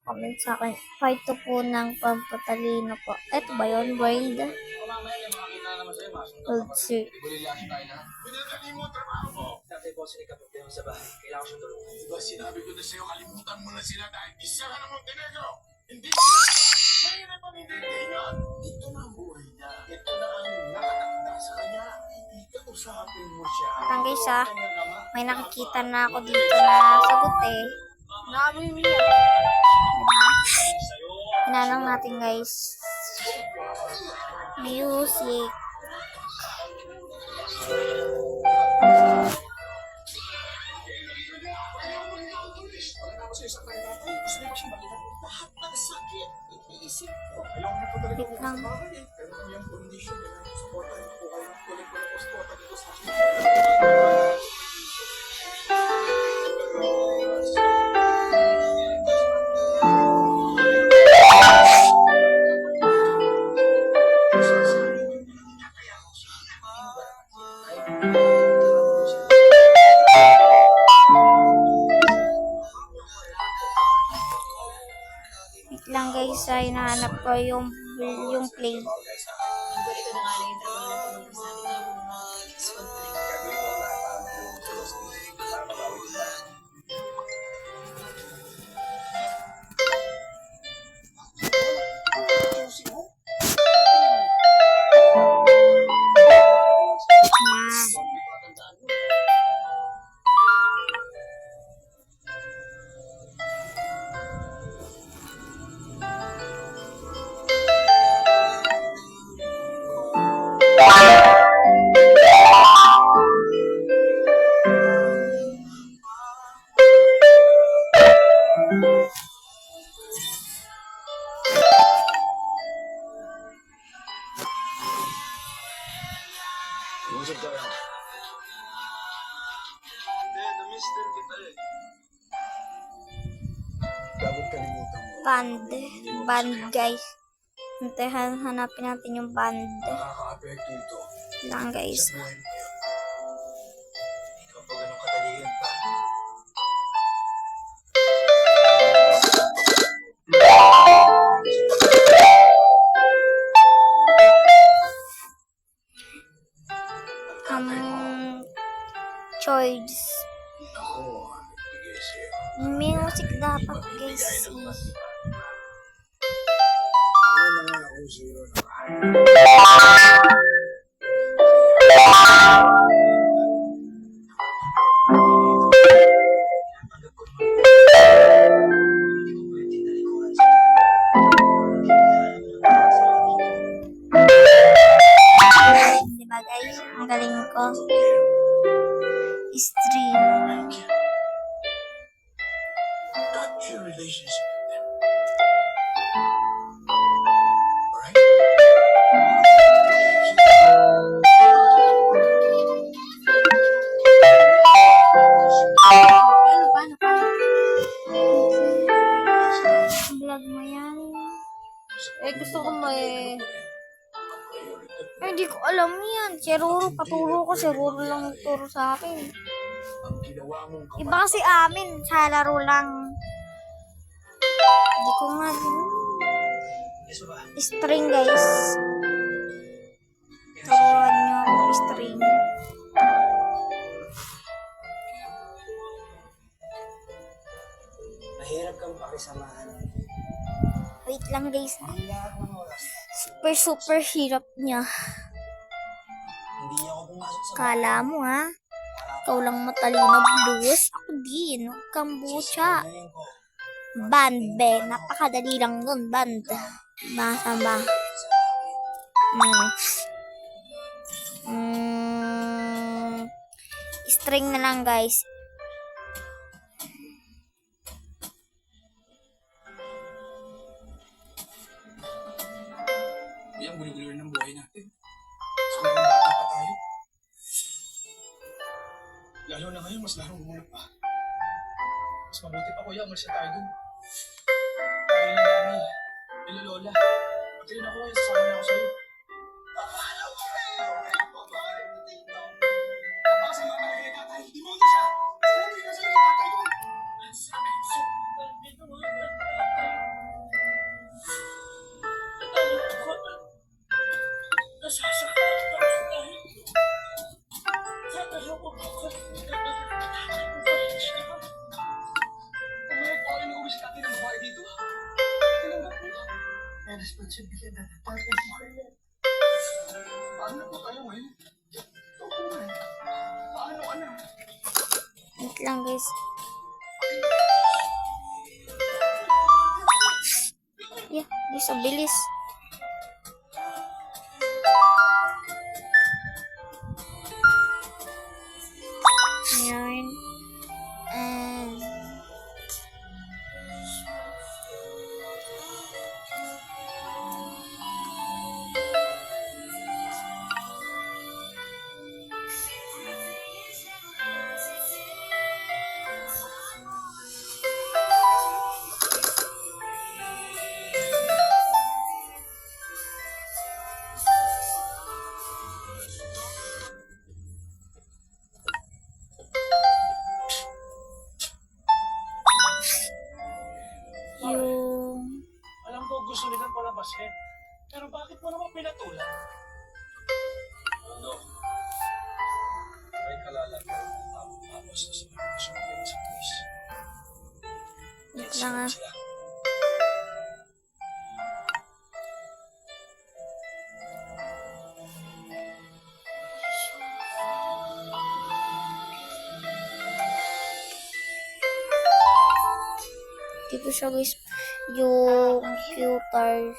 comment sa akin. Part 2 po ng pampatalino po. Ito ba yun? World? World Series. Dati po, sinikapag sa bahay. Kailangan ko siyang tulungan. Diba sinabi ko na sa'yo, kalimutan mo na sila dahil isa ka ng Montenegro. Hindi sila mahirap ang intindihan. Ito na ang buhay niya. Ito na ang nakatakda sa kanya. Ikausapin mo siya. Ang guys may nakikita na ako dito na sagot eh. Naamoy mo yan. Hinanong natin guys. Music. Wait lang. Wait lang guys, ay nahanap ko yung play. Balik ko na nga lang yung trabaho na sabi niya. Usap tayo. Hindi, na-mister kita eh. Dapat kalimutan mo. Band guys. Hanapin natin yung band. Nakaka-apekto ito. Lang guys. Sa buhay mo. Kapag ganun kadalihan pa. Choice. Ako, bigay sa'yo. Music dapat guys. Ano naman ako zero na. Diba guys? Ang galing ko. Stream. Got your relationship with them. Alright? Paano? Vlog mo yan. Gusto ko may... Hindi ko alam yan. Si Roro, paturo ko. Si Roro lang turo sa akin. Ang ginawa mong Iba kasi amin. Sa laro lang. Hindi ko nga. Yes, ba? String guys. Turuan nyo ako string. Mahirap kang pakisamahan. Wait lang guys. Ang lahat ng oras. Super hirap niya. Hindi ako pumasok sa Kala mo ha. Ikaw lang matalino blues. Ako din. Kambucha. galing ko. Band be. Napakadali lang nun. Band. Masama. String na lang guys. Yan, gulo-gulo ng buhay natin. So, ngayon bata pa tayo. Lalo na ngayon, mas larong gumulap pa. Mas mabuti pa kuya, umalis na tayo dun. Kaya na nanay, nila lola. Pati rin ako, sasama na ako sa'yo. responsibilidad ng tatay mo kaya. Paano po tayo ngayon? Oo nga. Paano ka na? Wait lang guys. Yeah, guys, ang bilis. Ayan. Yung... Alam ko gusto nilang palabasin. Pero bakit mo naman pinatulan? Ano? May kalalagyan ng tapos na sila masukapin sa pulis. Wait lang ah. Sila. Dito siya guys. Yung computer.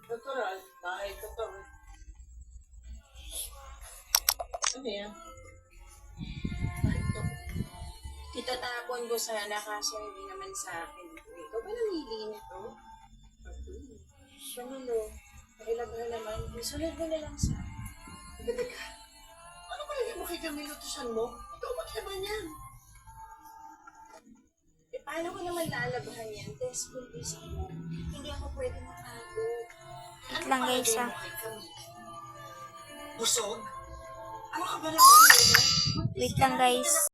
Natural, kahit ito. Ano yan? Itatapon ko sana kasi hindi naman sa akin. Ikaw ba namili nito? Panulo, pakilabhan naman. Isunod mo na lang sa akin. Teka, ano ba yung makikaminutusan mo? Ikaw maglaban yan. Eh, paano ko naman lalabahan yan? Test police ako. Hindi ako pwede makago. Wait lang guys ah. Busog? Ano ka ba naman? Wait lang guys.